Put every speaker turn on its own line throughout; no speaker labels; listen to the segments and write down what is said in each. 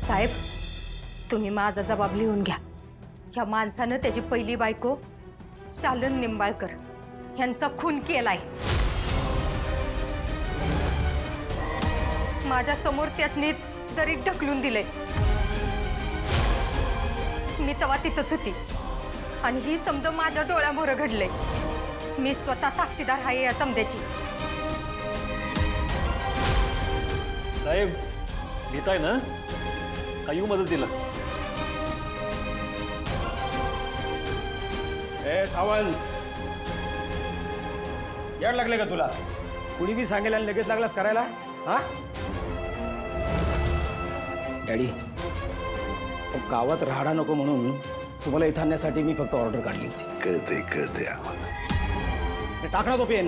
साहेब, तुम्ही माझा जबाब लिहून घ्या। ह्या माणसानं त्याची पहिली बायको शालन निंबाळकर यांचा खून केलाय। माझ्या समोर त्यासनी दरीत ढकलून दिले। मी तेव्हा तिथंच होती आणि ही समज माझ्या डोळ्यामोर घडले। मी स्वतः साक्षीदार आहे या समजाची।
साहेब लिहिताय ना, काही मदतीला?
ए सावंत, याड लागले का तुला? कुणी बी सांगेल आणि लगेच लागलास करायला? हा डॅडी, गावात राहणा नको म्हणून तुम्हाला इथं आणण्यासाठी मी फक्त ऑर्डर काढली होती।
कळते कळते आम्हाला।
टाकणार तो पेन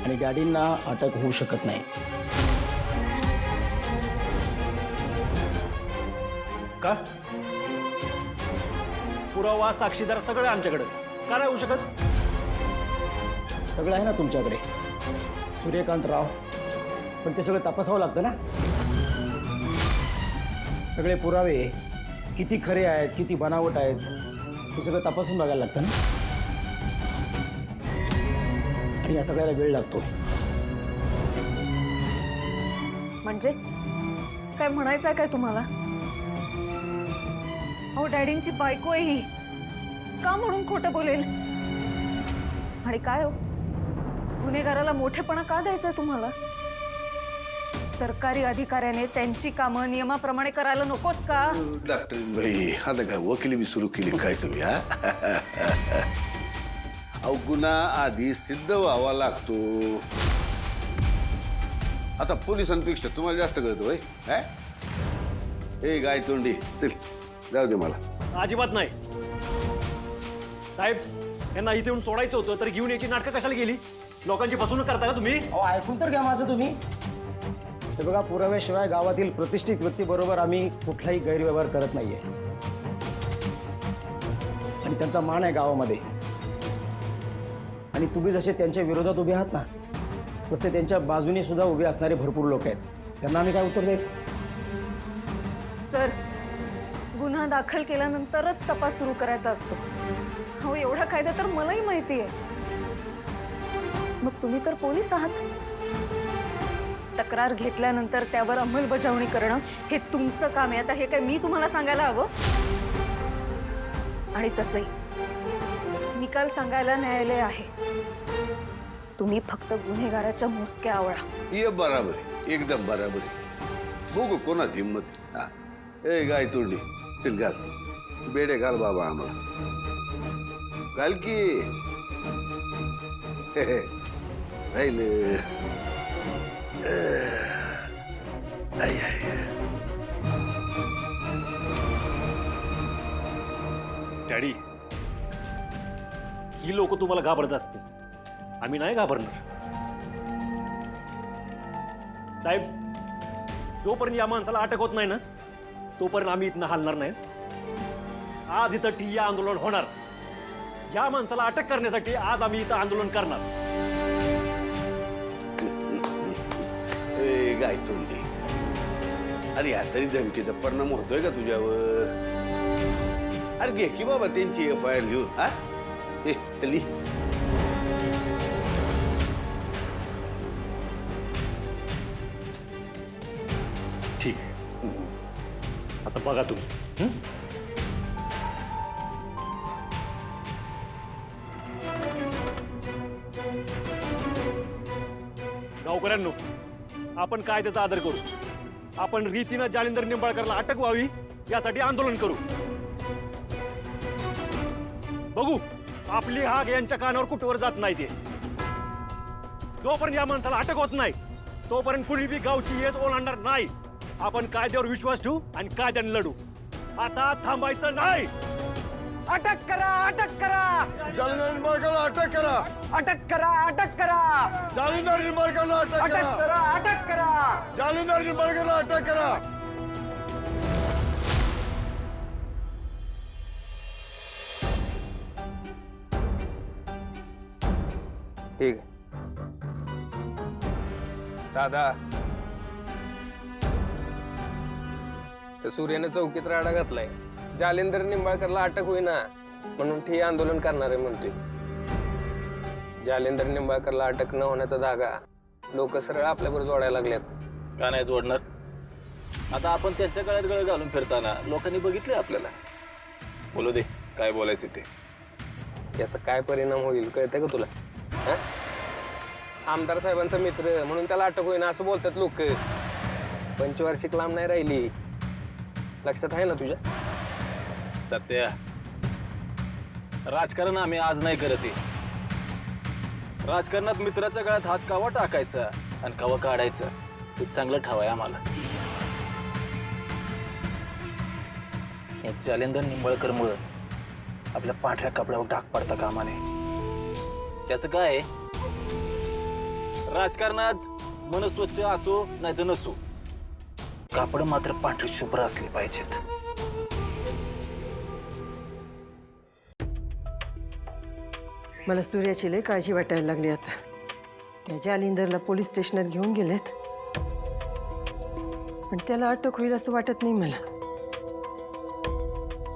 आणि डॅडींना अटक होऊ शकत नाही।
का? पुरावा साक्षीदार सगळं आमच्याकडे, का नाही होऊ शकत?
सगळं आहे ना तुमच्याकडे, सूर्यकांत राव, पण ते सगळं तपासावं लागतं ना। सगळे पुरावे किती खरे आहेत, किती बनावट आहेत, हे सगळं तपासून बघायला लागतं ना। आणि या सगळ्याला वेळ लागतो।
म्हणजे काय म्हणायचं काय तुम्हाला? अहो, डॅडींची बायको आहे ही, का म्हणून खोटं बोलेल? आणि काय हो, गुन्हेगाराला मोठेपणा का द्यायचंय तुम्हाला? सरकारी अधिकाऱ्याने त्यांची कामं नियमाप्रमाणे करायला नकोत का?
डॉक्टर भाई, आता काय वकिली बी सुरू केली काय तुम्ही? हा अहो, गुन्हा आधी सिद्ध व्हावा लागतो। आता पोलिसांपेक्षा तुम्हाला जास्त कळतं भाई। ए गाय तोंडी, चल जाऊ दे मला।
अजिबात नाही साहेब, यांना इथे येऊन सोडायचं होतं तर घेऊन याची नाटकं कशाला गेली? लोकांची फसवणूक करता का तुम्ही?
अहो, ऐकून तर घ्या माझं तुम्ही। हे बघा, पुराव्याशिवाय गावातील प्रतिष्ठित व्यक्तीबरोबर आम्ही कुठलाही गैरव्यवहार करत नाहीये आणि त्यांचा मान आहे गावामध्ये। आणि तुम्ही जसे त्यांच्या विरोधात उभे आहात ना, तसे त्यांच्या बाजूने सुद्धा उभे असणारे भरपूर लोक आहेत। त्यांना आम्ही काय उत्तर द्यायचं?
सर, गुन्हा दाखल केल्यानंतरच तपास सुरू करायचा असतो। हो, एवढा कायदा तर मलाही माहिती आहे। मग तुम्ही तर पोलीस आहात। तक्रार घेतल्यानंतर त्यावर अंमलबजावणी करणं हे तुमचं काम आहे। आता हे काय मी तुम्हाला सांगायला हवं? आणि तसंही निकाल सांगायला न्यायालय आहे। तुम्ही फक्त गुन्हेगाराच्या मुसक्या आवळा।
ये बराबर आहे, एकदम बराबर आहे। बघू कोणाची हिंमत। हा ए गाय तोंडी, चल घाल बेडे, घाल बाबा आम्हाला, घाल की। राहिलं आई आई।
डॅडी, ही लोक तुम्हाला घाबरत असतील, आम्ही नाही घाबरणार। साहेब, जोपर्यंत या माणसाला अटक होत नाही ना, तोपर्यंत आम्ही इथनं हलणार नाही। आज इथं ठिय्या आंदोलन होणार। या माणसाला अटक करण्यासाठी आज आम्ही इथं आंदोलन करणार।
ए गाय तोंडी, अरे या तरी धमकीचा परिणाम होतोय का तुझ्यावर? अरे घे की बाबा त्यांची FIR लिहून। हा ए चली।
ठीक आहे, आता बघा तुम्ही। गावकऱ्यांनो, आपण कायद्याचा आदर करू। आपण रीतीनं जालिंदर निंबाळकरला अटक व्हावी यासाठी आंदोलन करू। बघू आपली हाक यांच्या कानावर कुठवर जात नाही ते। जोपर्यंत या माणसाला अटक होत नाही तोपर्यंत कुणी बी गावची येस ओलांडणार नाही। आपण कायद्यावर विश्वास ठेवू आणि कायद्याने लढू। आता थांबायचं नाही।
अटक करा, अटक करा,
जालिंदर निंबाळकरला अटक करा,
अटक करा, अटक करा,
जालिंदर निंबाळकरला अटक
अटक
करा,
करा, अटक करा,
जालिंदर निंबाळकरला अटक करा।
ठीक आहे।
दादा, त्या सूर्याने चौकीत राडा घातलाय. जालिंदर निंबाळकरला अटक होईना म्हणून ठिय्या आंदोलन करणार आहे म्हणतोय. जालिंदर निंबाळकरला अटक न होण्याचा धागा लोक सरळ आपल्यावर जोडायला लागल्यात.
का नाही जोडणार? आता आपण त्यांच्या गळ्यात गळ घालून फिरताना लोकांनी बघितले आपल्याला. बोलू दे काय बोलायचं ते.
याचा काय परिणाम होईल कळतंय का तुला? हं? आमदार साहेबांचा मित्र म्हणून त्याला अटक होईना असं बोलतात लोक. पंचवार्षिक लांब नाही राहिली. लक्षात आहे ना तुझ्या?
सत्या, राजकारण आम्ही आज नाही करत आहे. राजकारणात मित्राच्या गळ्यात हात कावा टाकायचा आणि कावा काढायचा हे चांगलं ठावाय आम्हाला. या जालिंदर निंबाळकरमुळं आपल्या पांढऱ्या कपड्यावर डाग पडता कामा नये. त्याचं काय आहे? राजकारणात मन स्वच्छ असो नाही तर नसो, कापड मात्र पांढरी शुभ्र असली पाहिजेत.
मला सूर्याची लय काळजी वाटायला लागली आता. त्या जालिंदरला पोलीस स्टेशनात घेऊन गेलेत, पण त्याला अटक होईल असं वाटत नाही मला.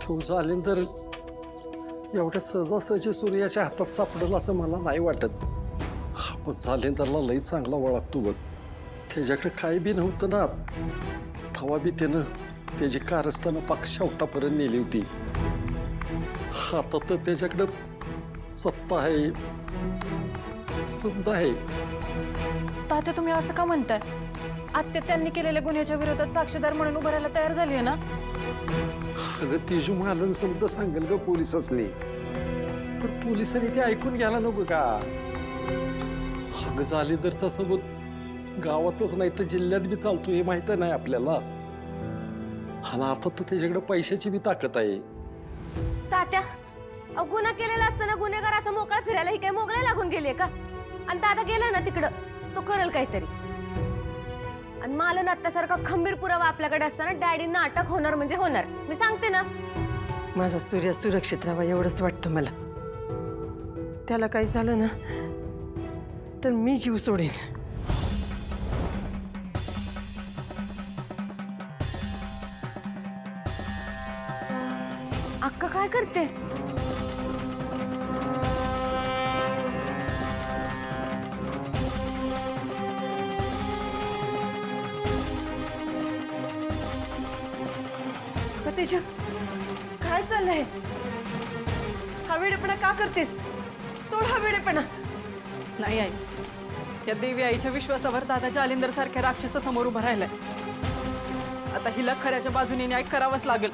तो जालिंदर एवढ्या सहजासहजी सूर्याच्या हातात सापडेल असं मला नाही वाटत. आपण जालिंदरला लई चांगला ओळखतो बघ. त्याच्याकडे काही बी नव्हतं ना, तेव्हा बी त्यानं त्याची कारस्थानं पाक शेवटापर्यंत नेली होती. आता तर त्याच्याकडं सत्ता आहे, समजा आहे.
तात्या तुम्ही असं का म्हणताय? आत्या त्यांनी केलेल्या गुन्ह्याच्या विरोधात साक्षीदार म्हणून उभं राहायला तयार झाली आहे ना?
अगं तिजू मालन समजा सांगेल ग पोलिसांनी, पण पोलिसांनी ते ऐकून घ्यायला नको का? अगं जालिंदरचा सबूत गावातच नाही तर जिल्ह्यात बी चालतो हे माहित नाही आपल्याला. आणि आता तर त्याच्याकडे पैशाची बी ताकद आहे.
तात्या, गुन्हा केलेला असताना गुन्हेगार असं मोकळा फिरायला ही काही मोगला लागून गेलीये का? आणि दादा गेला ना तिकडं, तो करेल काहीतरी. आणि मालन आत्तासारखा खंबीर पुरावा आपल्याकडे असताना डॅडींना अटक होणार म्हणजे होणार. मी सांगते ना.
माझा सूर्य सुरक्षित राहावा एवढंच वाटतं मला. त्याला काही झालं ना तर मी जीव सोडेन.
अक्का काय करते?
तेजू, काय चाललंय? हा वेडेपणा का करतेस? सोड हा वेडेपणा.
नाही आई, या देवी आईच्या विश्वासावर दादा जालिंदर सारख्या राक्षसासमोर उभं राहिलाय. आता हिला खऱ्याच्या बाजूने न्याय करावाच लागेल.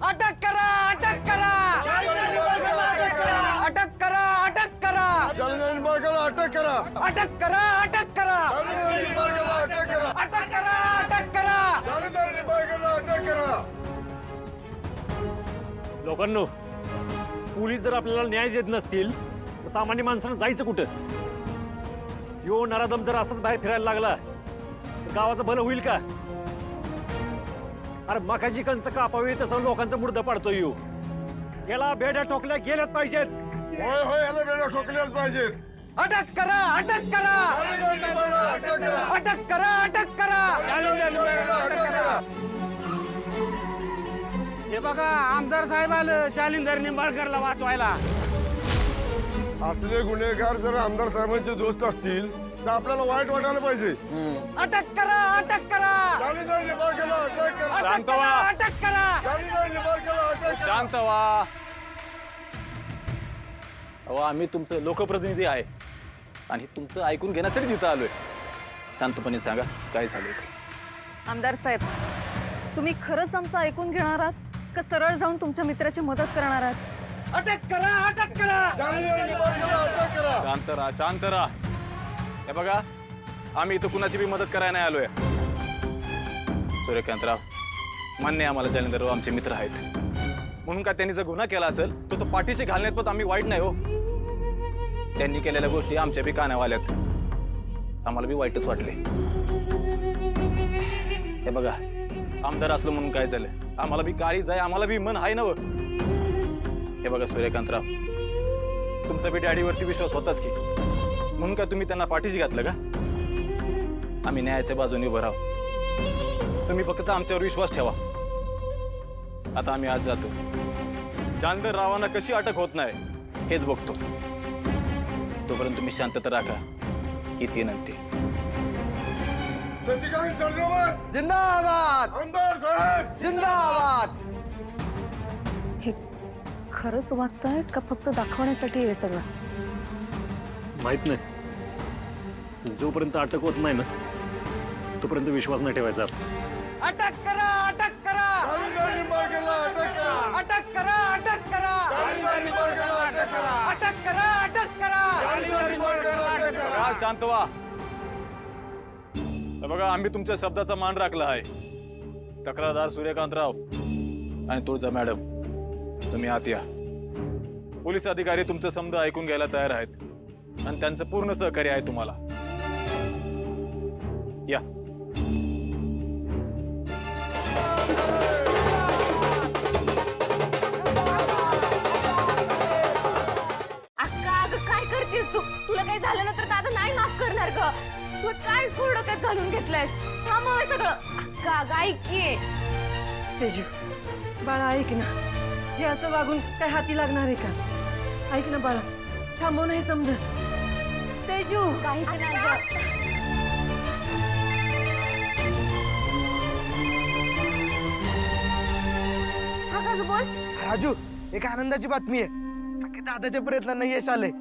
अटक करा, अटक करा, अटक करा, अटक करा,
जालिंदर निंबाळकरला अटक करा.
अटक करा, अटक करा,
जालिंदर निंबाळकरला अटक करा.
अटक करा, अटक करा.
जालिंदर निंबाळकरला अटक करा.
लोकांनो, पोलीस जर आपल्याला न्याय देत नसतील तर सामान्य माणसानं जायचं कुठं? यो नरादम जर असंच बाहेर फिरायला लागला तर गावाचं भलं होईल का? अरे मकाची कंच कापावी तसं लोकांचं मुर्द पडतो यो. याला बेड्या टोकल्या गेल्याच पाहिजेत.
होय होय, याला बेड्या ठोकल्याच पाहिजेत.
अटक करा, अटक करा,
जालिंदर निंबाळकरला अटक करा.
अटक करा, अटक करा.
जालिंदर निंबाळकरला अटक करा.
हे बघा, आमदार साहेब आलं जालिंदर निंबाळकरला वाचवायला.
असले गुन्हेगार जर आमदार साहेबांचे दोस्त असतील तर आपल्याला वाईट वाटायला पाहिजे.
अटक करा, अटक करा,
जालिंदर निंबाळकरला अटक करा.
अटक करा, अटक करा.
जालिंदर निंबाळकरला अटक करा.
शांत व्हा. अहो, आम्ही तुमचं लोकप्रतिनिधी आहे आणि तुमचं ऐकून घेण्यासाठी तिथं आलोय. शांतपणे सांगा काय झालंय ते.
आमदार साहेब, तुम्ही खरंच आमचं ऐकून घेणार आहात का सरळ जाऊन तुमच्या मित्राची मदत करणार आहात?
अटक करा, अटक करा.
जालिंदर निंबाळकरला अटक करा.
शांत राहा, शांत राहा. हे बघा, आम्ही इथं कुणाची बी मदत करायला नाही आलोय. सूर्यकांतराव, मान्य आहे आम्हाला जालिंदरराव आमचे मित्र आहेत म्हणून काय त्यांनी जर गुन्हा केला असेल तर तो पाठीशी घालण्यात पण आम्ही वाईट नाही हो. त्यांनी केलेल्या गोष्टी आमच्या बी कानावर आल्यात, आम्हाला बी वाईटच वाटले. हे बघा, आमदार असलो म्हणून काय झालं? आम्हाला बी काळीज आहे, आम्हाला बी मन आहे ना. हे बघा सूर्यकांतराव, तुमचा बी डॅडीवरती विश्वास होताच की, म्हणून काय तुम्ही त्यांना पाठीशी घातलं का? आम्ही न्यायाच्या बाजूने उभं राहू, तुम्ही फक्त आमच्यावर विश्वास ठेवा. आता आम्ही आज जातो. जालंधर रावांना कशी अटक होत नाही हेच बघतो. तोपर्यंत तुम्ही शांतता राखा, हीच विनंती.
जिंदाबाद जिंदाबाद.
हे खरंच वागताय का फक्त दाखवण्यासाठी हे सगळं?
माहित नाही, जोपर्यंत अटक होत नाही ना तोपर्यंत विश्वास नाही ठेवायचा.
अटक करा अटक करा अटक करा अटक करा अटक करा अटक करा.
शांत व्हा. हे बघा, आम्ही तुमच्या शब्दाचा मान राखला आहे. तक्रारदार सूर्यकांतराव आणि तुळजा मॅडम, तुम्ही आत या. पोलीस अधिकारी तुमचं समज ऐकून घ्यायला तयार आहेत आणि त्यांचं पूर्ण सहकार्य आहे तुम्हाला. या.
अक्का, अगं काय करतेस तू? तुला काही झालं ना तर दादा नाही माफ करणार ग. तू काय डोक्यात घालून घेतलंयस? थांबव हे सगळं. अक्का, अगं ऐक की.
तेजू, बाळा ऐक ना, हे असं वागून काय हाती लागणार आहे का? ऐक ना बाळा, थांबव ना हे समज. तेजू,
काही नाही ग. हा कसं बोल?
राजू, एक आनंदाची बातमी आहे. काकी दादाच्या प्रयत्नांना यश आलंय.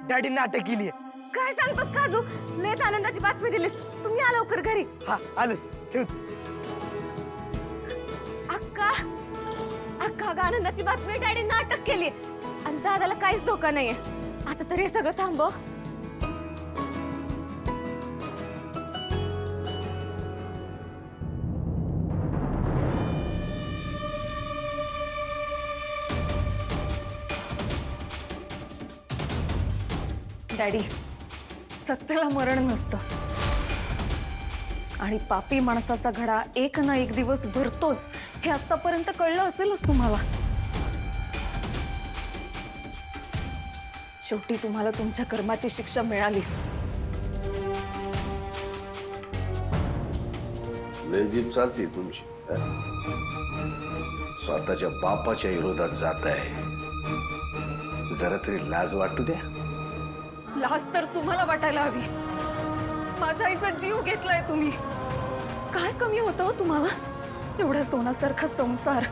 डॅडीने अटक केली आहे.
काय सांगतोस काजू? लयच आनंदाची बातमी दिलीस. तुम्ही आला लवकर घरी.
हा आलो ठेव.
अक्का, अक्का, अगं आनंदाची बातमी, डॅडींना अटक केली आणि दादाला काहीच धोका नाहीये. आता तरी हे सगळं थांबव.
डॅडी, सत्याला मरण नसतं आणि पापी माणसाचा घडा एक ना एक दिवस भरतोच, हे आतापर्यंत कळलं असेलच तुम्हाला. शेवटी तुम्हाला तुमच्या कर्माची शिक्षा मिळालीच.
लय जीभ चालते तुमची. स्वतःच्या बापाच्या विरोधात जात आहे. जरा तरी लाज वाटू द्या.
लाज तर तुम्हाला वाटायला हवी. माझ्या आईचा जीव घेतलाय तुम्ही. काय कमी होतं हो तुम्हाला? एवढा सोन्यासारखा संसार,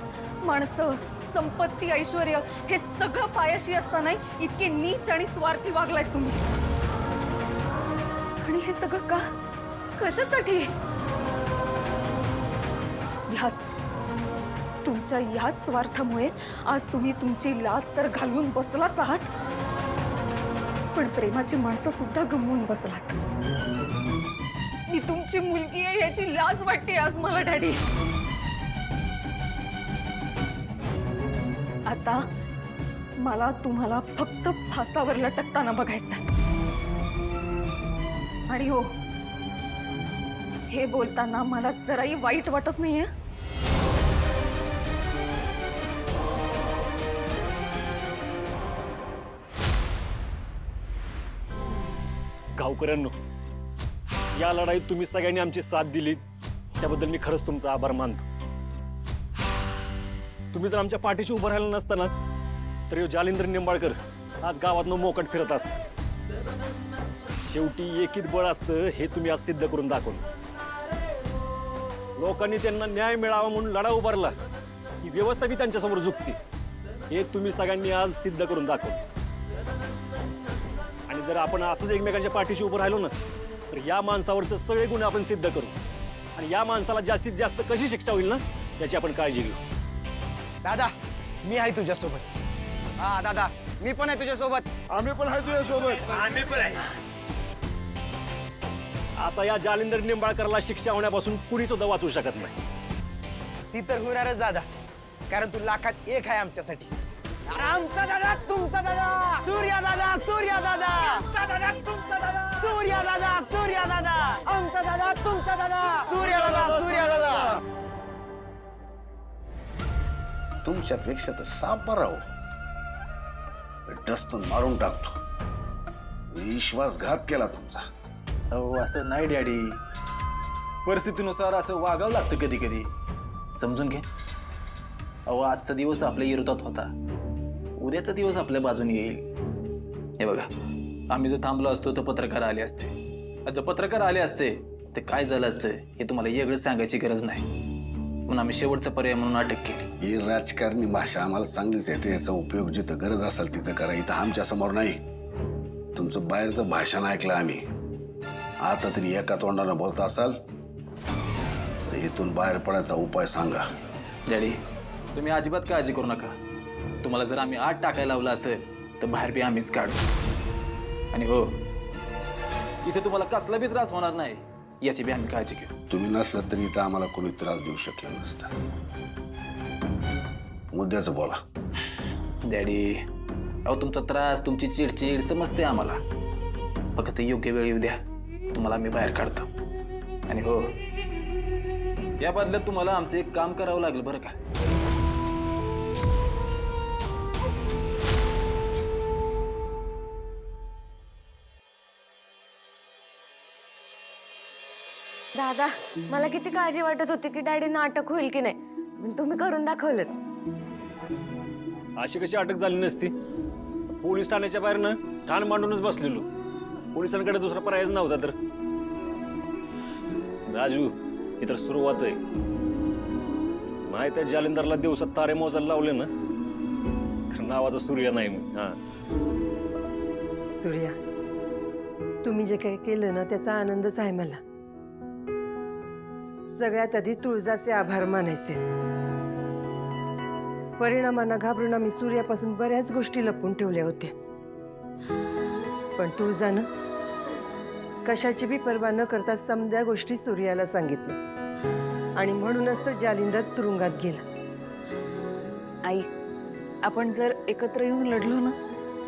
माणसं, संपत्ती, ऐश्वर्य हे सगळं पायाशी असताना इतके नीच आणि स्वार्थी वागलाय तुम्ही. आणि हे सगळं का? कशासाठी? तुमच्या याच स्वार्थामुळे आज तुम्ही तुमची लाज तर घालवून बसलाच आहात, पण प्रेमाची माणसं सुद्धा गमवून बसलात. मी तुमची मुलगी आहे याची लाज वाटते आज मला डॅडी. आता मला तुम्हाला फक्त फासावर लटकताना बघायचं. आणि हो, हे बोलताना मला जराही वाईट वाटत नाहीये.
गावकऱ्यांनो, या लढाईत तुम्ही सगळ्यांनी आमची साथ दिली त्याबद्दल मी खरंच तुमचा आभार मानतो. तुम्ही जर आमच्या पाठीशी उभं राहिलं नसतं ना तर जालिंदर निंबाळकर आज गावातनं मोकट फिरत असत. शेवटी एकीत बळ असतं हे तुम्ही आज सिद्ध करून दाखवलं. लोकांनी त्यांना न्याय मिळावा म्हणून लढा उभारला की व्यवस्था बी त्यांच्यासमोर झुकते हे तुम्ही सगळ्यांनी आज सिद्ध करून दाखवलं. आणि जर आपण असंच एकमेकांच्या पाठीशी उभं राहिलो ना तर या माणसावरचं सगळे गुन्हे आपण सिद्ध करू आणि या माणसाला जास्तीत जास्त कशी शिक्षा होईल ना याची आपण काळजी घेऊ.
दादा, मी आहे तुझ्यासोबत. हा दादा, मी पण आहे तुझ्यासोबत. आम्ही पण आहे तुझ्यासोबत. आम्ही पण आहे.
आता या जालिंदर निंबाळकरला शिक्षा होण्यापासून कुणी सुद्धा वाचू शकत नाही.
ती तर होणारच दादा, कारण तू लाखात एक आहे आमच्यासाठी. आमचा दादा, तुमचा दादा, सूर्या दादा, सूर्या दादा, आमचा दादा, तुमचा दादा, सूर्या दादा, सूर्या दादा, आमचा दादा, तुमचा दादा, सूर्या दादा, सूर्या दादा.
तुमच्यापेक्षा तर साप राहू. डस्तून मारून टाकतो. विश्वासघात केला तुमचा.
अहो असं नाही डॅडी, परिस्थितीनुसार असं वागावं लागतं कधी कधी, समजून घे. अहो आजचा दिवस आपल्या विरोधात होता, उद्याचा दिवस आपल्या बाजूने येईल. हे बघा, आम्ही जर थांबलो असतो तर पत्रकार आले असते. जर पत्रकार आले असते ते काय झालं असतं हे तुम्हाला वेगळंच सांगायची गरज नाही, म्हणून आम्ही शेवटचा पर्याय म्हणून अटक केली.
ही राजकारणी भाषा आम्हाला चांगलीच येते. याचा उपयोग जिथं गरज असेल तिथं करा. इथं आमच्या समोर नाही. तुमचं बाहेरचं भाषण ऐकलं आम्ही. आता तरी एका तोंडानं बोलता असाल तर इथून बाहेर पडायचा उपाय सांगा.
डॅडी तुम्ही अजिबात काळजी करू नका. तुम्हाला जर आम्ही आत टाकायला लावलं असेल तर बाहेर बी आम्हीच काढू. आणि हो, इथे तुम्हाला कसला बी त्रास होणार नाही याची बी आम्ही काळजी घेऊ.
तुम्ही नसलं तरी इथं आम्हाला कोणी त्रास देऊ शकलं नसतं. मुद्द्याचं बोला.
डॅडी अहो तुमचा त्रास, तुमची चिडचिड समजते आम्हाला. फक्त योग्य वेळ येऊ द्या, तुम्हाला आम्ही बाहेर काढतो. आणि हो, या बदल्यात तुम्हाला आमचं एक काम करावं लागलं बरं का.
दादा, मला किती काळजी वाटत होती की डॅडींना अटक होईल की नाही, पण तुम्ही करून दाखवलं.
अशी कशी अटक झाली नसती? पोलीस ठाण्याच्या बाहेर ना ठाण मांडूनच बसलेलो. पोलिसांकडे दुसरा पर्यायच नव्हता. तर राजू, ही तर सुरुवात आहे. माहिती आहे, जालिंदरला दिवसात तारे मोजायला लावले ना तर नावाचा सूर्य नाही मी. हा,
सूर्या, तुम्ही जे काही केलं ना त्याचा आनंदच आहे मला. सगळ्यात आधी तुळजाचे आभार मानायचे. परिणामांना घाबरून आम्ही सूर्यापासून बऱ्याच गोष्टी लपवून ठेवल्या होत्या, पण तुळजानं कशाची बी पर्वा न करता समद्या गोष्टी सूर्याला सांगितल्या आणि म्हणूनच तर जालिंदर तुरुंगात गेला.
आई, आपण जर एकत्र येऊन लढलो ना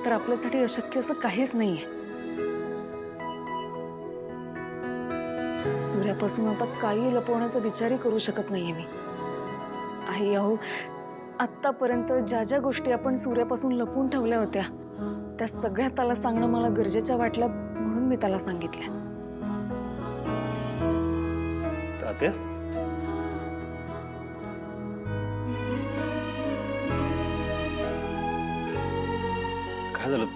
तर आपल्यासाठी अशक्य असं काहीच नाहीये. सूर्यापासून आता काही लपवण्याचा विचारही करू शकत नाहीये मी. आई अहो, आत्तापर्यंत ज्या ज्या गोष्टी आपण सूर्यापासून लपवून ठेवल्या होत्या त्या सगळ्या त्याला सांगणं मला गरजेच्या वाटल्या, म्हणून मी त्याला सांगितल्या.
तात्या, काय झालं?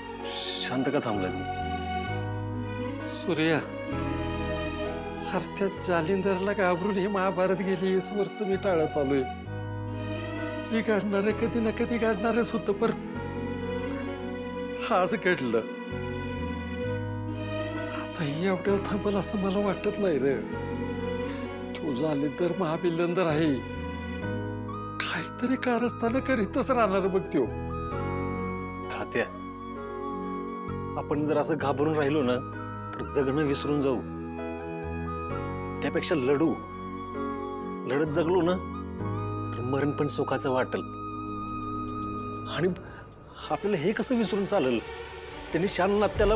शांत का थांबलाय तुम्ही?
सूर्या, अरे त्या जालिंदरला घाबरून हे महाभारत गेली 20 वर्ष मी टाळत आलोय. जी घडणार कधी ना कधी घडणारच होतं, पण आज घडलं. आता एवढ्या थांबल असं मला वाटत नाही रे. तू जालिंदर महाबिल्लंदर आहे, काहीतरी कारस्थानं करीतच राहणार बघ त्यो.
तात्या, आपण जर असं घाबरून राहिलो ना तर जगणं विसरून जाऊ. त्यापेक्षा लढत जगलो ना तर मरण पण सुखाचं वाटेल. आणि आपल्याला हे कसं विसरून चालेल? त्यांनी शान नात्याला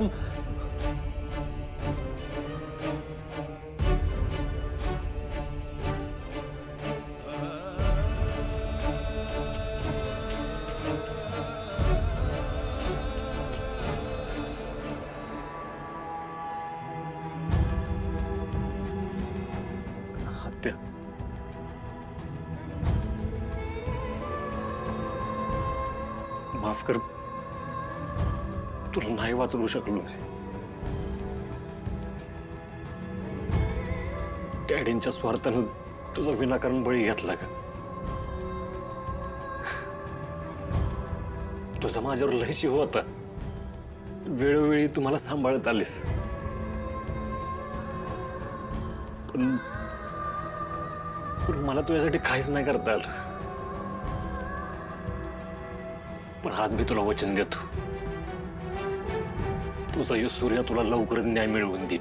हत्या. माफ कर, तुला नाही वाचवू शकलो. डॅडींच्या स्वार्थानं तुझा विनाकारण बळी घेतला का? तुझा माझ्यावर लय जीव होता. वेळोवेळी तुम्हाला सांभाळत आलीस, पण मला तुझ्यासाठी काहीच नाही करता आलं. पण आज मी तुला वचन देतो, तुझा यो सूर्य तुला लवकरच न्याय मिळवून देईल.